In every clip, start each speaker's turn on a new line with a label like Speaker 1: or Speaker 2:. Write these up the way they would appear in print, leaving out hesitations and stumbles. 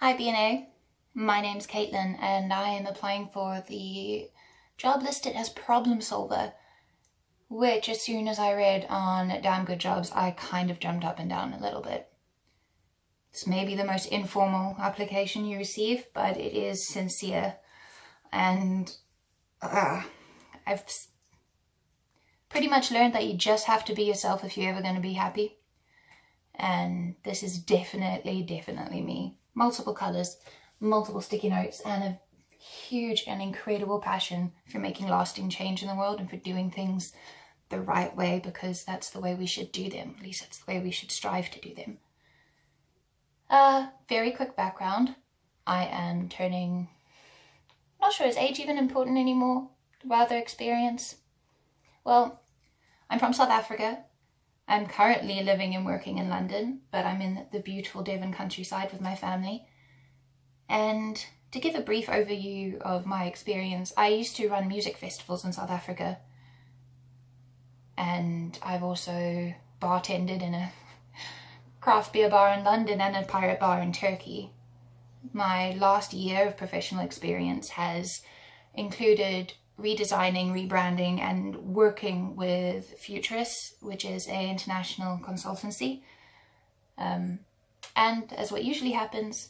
Speaker 1: Hi BNA, my name's Caitlin and I am applying for the job listed as problem solver, which as soon as I read on Damn Good Jobs, I kind of jumped up and down a little bit. This may be the most informal application you receive, but it is sincere, and I've pretty much learned that you just have to be yourself if you're ever going to be happy. And this is definitely me. Multiple colours, multiple sticky notes, and a huge and incredible passion for making lasting change in the world and for doing things the right way, because that's the way we should do them. At least that's the way we should strive to do them. Very quick background. I am turning, not sure is age even important anymore, rather experience. Well, I'm from South Africa. I'm currently living and working in London, but I'm in the beautiful Devon countryside with my family. And to give a brief overview of my experience, I used to run music festivals in South Africa. And I've also bartended in a craft beer bar in London and a pirate bar in Turkey. My last year of professional experience has included redesigning, rebranding, and working with Futurists, which is an international consultancy. And as what usually happens,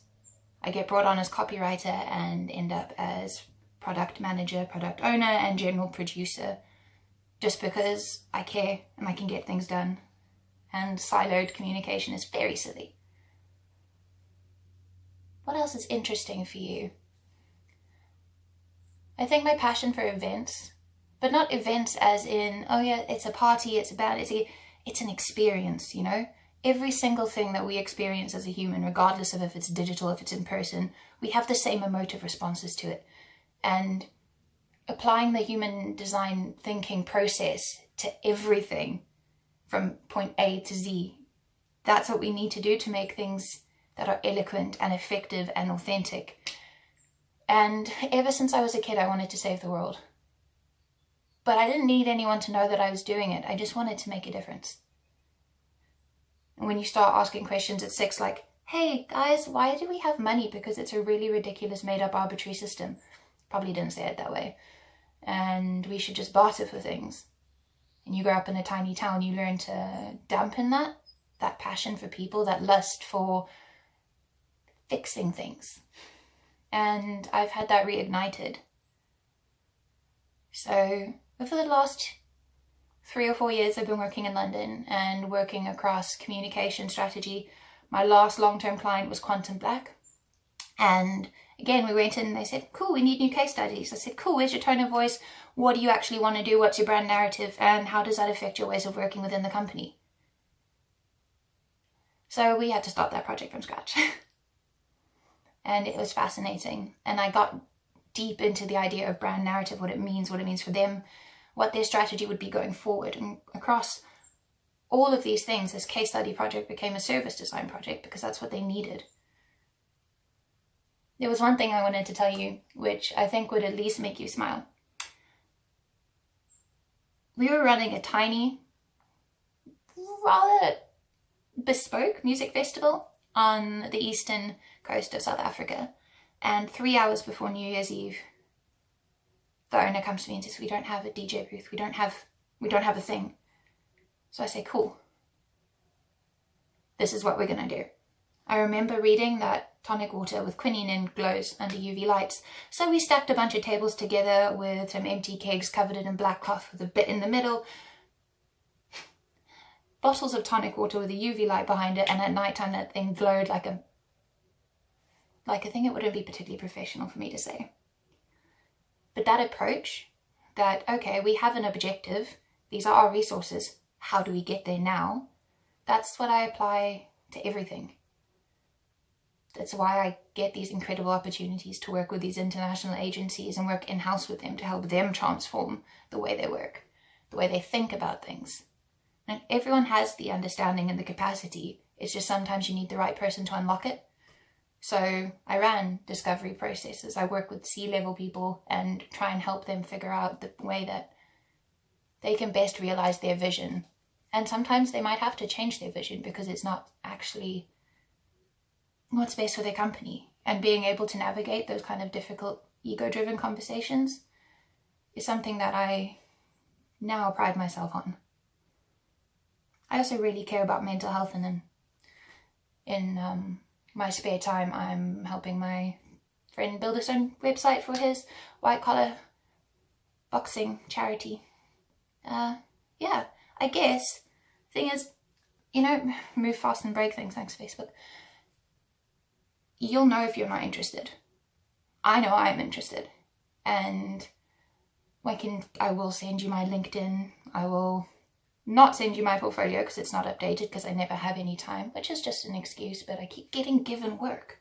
Speaker 1: I get brought on as copywriter and end up as product manager, product owner, and general producer, just because I care and I can get things done. And siloed communication is very silly. What else is interesting for you? I think my passion for events, but not events as in, oh yeah, it's a party, it's a band, it's an experience, you know? Every single thing that we experience as a human, regardless of if it's digital, if it's in person, we have the same emotive responses to it. And applying the human design thinking process to everything from point A to Z, that's what we need to do to make things that are eloquent and effective and authentic. And ever since I was a kid, I wanted to save the world. But I didn't need anyone to know that I was doing it. I just wanted to make a difference. And when you start asking questions at 6, like, hey guys, why do we have money? Because it's a really ridiculous made up arbitrary system. Probably didn't say it that way. And we should just barter for things. And you grow up in a tiny town, you learn to dampen that passion for people, that lust for fixing things. And I've had that reignited. So over the last 3 or 4 years, I've been working in London and working across communication strategy. My last long-term client was Quantum Black. And again, we went in and they said, cool, we need new case studies. I said, cool, where's your tone of voice? What do you actually want to do? What's your brand narrative? And how does that affect your ways of working within the company? So we had to start that project from scratch. And it was fascinating. And I got deep into the idea of brand narrative, what it means for them, what their strategy would be going forward. And across all of these things, this case study project became a service design project because that's what they needed. There was one thing I wanted to tell you, which I think would at least make you smile. We were running a tiny, rather bespoke music festival on the eastern coast of South Africa, and 3 hours before New Year's Eve, the owner comes to me and says, we don't have a DJ booth, we don't have a thing. So I say, cool, this is what we're gonna do. I remember reading that tonic water with quinine glows under UV lights, so we stacked a bunch of tables together with some empty kegs covered in black cloth with a bit in the middle, bottles of tonic water with a UV light behind it, and at nighttime that thing glowed like a thing it wouldn't be particularly professional for me to say. But that approach, that, okay, we have an objective, these are our resources, how do we get there now? That's what I apply to everything. That's why I get these incredible opportunities to work with these international agencies and work in-house with them to help them transform the way they work, the way they think about things. And everyone has the understanding and the capacity. It's just sometimes you need the right person to unlock it. So I ran discovery processes. I work with C-level people and try and help them figure out the way that they can best realize their vision. And sometimes they might have to change their vision because it's not actually what's best for their company. and being able to navigate those kind of difficult ego-driven conversations is something that I now pride myself on. I also really care about mental health, and then in my spare time I'm helping my friend build his own website for his white collar boxing charity. Yeah, I guess thing is, you know, move fast and break things. Thanks, Facebook. You'll know if you're not interested. I know I'm interested, and I will send you my LinkedIn. I will not send you my portfolio because it's not updated because I never have any time, which is just an excuse, but I keep getting given work.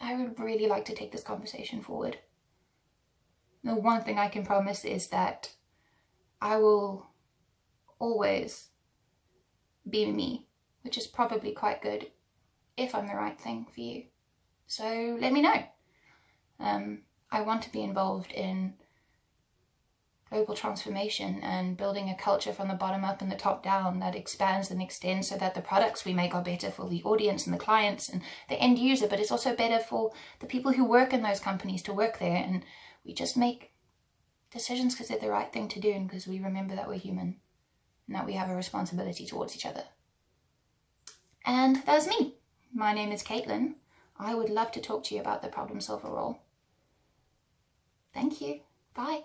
Speaker 1: I would really like to take this conversation forward. The one thing I can promise is that I will always be me, which is probably quite good if I'm the right thing for you. So let me know. I want to be involved in global transformation and building a culture from the bottom up and the top down that expands and extends so that the products we make are better for the audience and the clients and the end user, but it's also better for the people who work in those companies to work there. And we just make decisions because they're the right thing to do and because we remember that we're human and that we have a responsibility towards each other. And that's me. My name is Caitlin. I would love to talk to you about the problem solver role. Thank you. Bye.